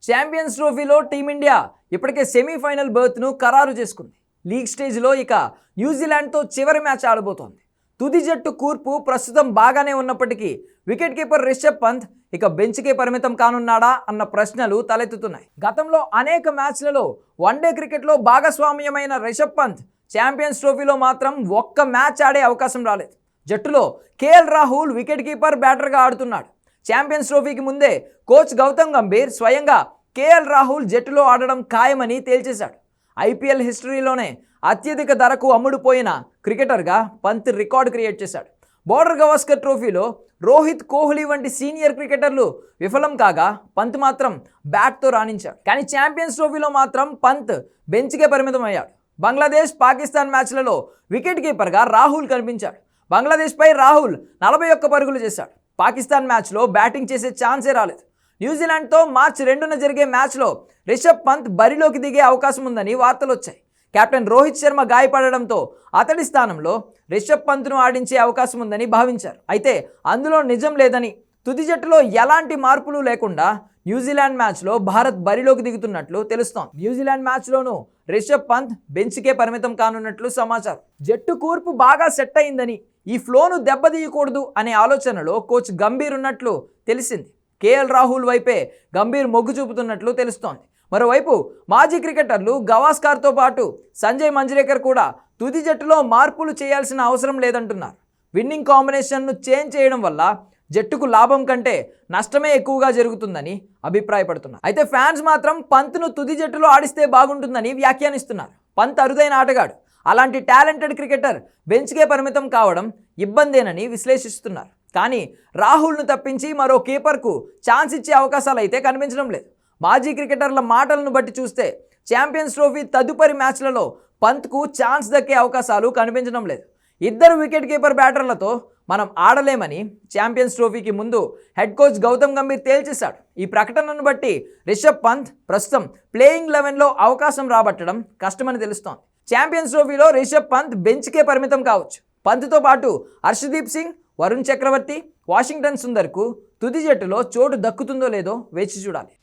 Champions ట్రోఫీలో team India ఇప్పటికే semi-final బర్త్ను ఖరారు చేసుకుంది. లీగ్ స్టేజ్లో ఇక న్యూజిలాండ్తో చివరి మ్యాచ్ ఆడబోతోంది. తుది జట్టు కూర్పు ప్రస్తుతం బాగానే ఉన్నప్పటికీ వికెట్ కీపర్ రిషబ్ పంత్ ఇక బెంచ్కే పరిమితం కానున్నాడా అన్న ప్రశ్నలు తలెత్తుతున్నాయి. గతంలో అనేక మ్యాచ్లలో వన్డే క్రికెట్లో భాగస్వామ్యమైన రిషబ్ పంత్ ఛాంపియన్స్ ట్రోఫీలో మాత్రం ఒక్క మ్యాచ్ ఆడే అవకాశం రాలేదు. జట్టులో కేఎల్ రాహుల్ వికెట్ కీపర్ బ్యాటర్గా ఆడుతున్నాడు. ఛాంపియన్స్ ట్రోఫీకి ముందే కోచ్ గౌతమ్ గంభీర్ స్వయంగా కేఎల్ రాహుల్ జట్టులో ఆడడం ఖాయమని తేల్చేశాడు. ఐపీఎల్ హిస్టరీలోనే అత్యధిక ధరకు అమ్ముడుపోయిన క్రికెటర్గా పంత్ రికార్డు క్రియేట్ చేశాడు. బోర్డర్ గవాస్కర్ ట్రోఫీలో రోహిత్ కోహ్లీ వంటి సీనియర్ క్రికెటర్లు విఫలం కాగా పంత్ మాత్రం బ్యాట్తో రాణించాడు. కానీ ఛాంపియన్స్ ట్రోఫీలో మాత్రం పంత్ బెంచ్కే పరిమితం అయ్యాడు. బంగ్లాదేశ్ పాకిస్తాన్ మ్యాచ్లలో వికెట్ కీపర్గా రాహుల్ కనిపించాడు. బంగ్లాదేశ్పై రాహుల్ 41 పరుగులు చేశాడు. పాకిస్తాన్ మ్యాచ్లో బ్యాటింగ్ చేసే ఛాన్సే రాలేదు. న్యూజిలాండ్తో మార్చి 2న జరిగే మ్యాచ్లో రిషబ్ పంత్ బరిలోకి దిగే అవకాశం ఉందని వార్తలు వచ్చాయి. కెప్టెన్ రోహిత్ శర్మ గాయపడడంతో అతడి స్థానంలో రిషబ్ పంత్ను ఆడించే అవకాశం ఉందని భావించారు. అయితే అందులో నిజం లేదని, తుది జట్టులో ఎలాంటి మార్పులు లేకుండా న్యూజిలాండ్ మ్యాచ్లో భారత్ బరిలోకి దిగుతున్నట్లు తెలుస్తోంది. న్యూజిలాండ్ మ్యాచ్లోనూ రిషబ్ పంత్ బెంచ్కే పరిమితం కానున్నట్లు సమాచారం. జట్టు కూర్పు బాగా సెట్ అయిందని, ఈ ఫ్లోను దెబ్బతీయకూడదు అనే ఆలోచనలో కోచ్ గంభీర్ ఉన్నట్లు తెలిసింది. కేఎల్ రాహుల్ వైపే గంభీర్ మొగ్గు చూపుతున్నట్లు తెలుస్తోంది. మరోవైపు మాజీ క్రికెటర్లు గవాస్కర్తో పాటు సంజయ్ మంజ్రేకర్ కూడా తుది జట్టులో మార్పులు చేయాల్సిన అవసరం లేదంటున్నారు. విన్నింగ్ కాంబినేషన్ను చేంజ్ చేయడం వల్ల జట్టుకు లాభం కంటే నష్టమే ఎక్కువగా జరుగుతుందని అభిప్రాయపడుతున్నారు. అయితే ఫ్యాన్స్ మాత్రం పంత్ను తుది జట్టులో ఆడిస్తే బాగుంటుందని వ్యాఖ్యానిస్తున్నారు. పంత్ అరుదైన ఆటగాడు. అలాంటి టాలెంటెడ్ క్రికెటర్ బెంచ్కే పరిమితం కావడం ఇబ్బందేనని విశ్లేషిస్తున్నారు. కానీ రాహుల్ను తప్పించి మరో కీపర్కు ఛాన్స్ ఇచ్చే అవకాశాలు అయితే కనిపించడం లేదు. మాజీ క్రికెటర్ల మాటలను బట్టి చూస్తే ఛాంపియన్స్ ట్రోఫీ తదుపరి మ్యాచ్లలో పంత్కు ఛాన్స్ దక్కే అవకాశాలు కనిపించడం లేదు. ఇద్దరు వికెట్ కీపర్ బ్యాటర్లతో మనం ఆడలేమని ఛాంపియన్స్ ట్రోఫీకి ముందు హెడ్ కోచ్ గౌతమ్ గంభీర్ తేల్చేశాడు. ఈ ప్రకటనను బట్టి రిషబ్ పంత్ ప్రస్తుతం ప్లేయింగ్ 11లో అవకాశం రాబట్టడం కష్టమని తెలుస్తోంది. ఛాంపియన్స్ ట్రోఫీలో రిషబ్ పంత్ బెంచ్కే పరిమితం కావచ్చు. పంత్తో పాటు హర్షదీప్ సింగ్, వరుణ్ చక్రవర్తి, వాషింగ్టన్ సుందర్కు తుది జట్టులో చోటు దక్కుతుందో లేదో వేచి చూడాలి.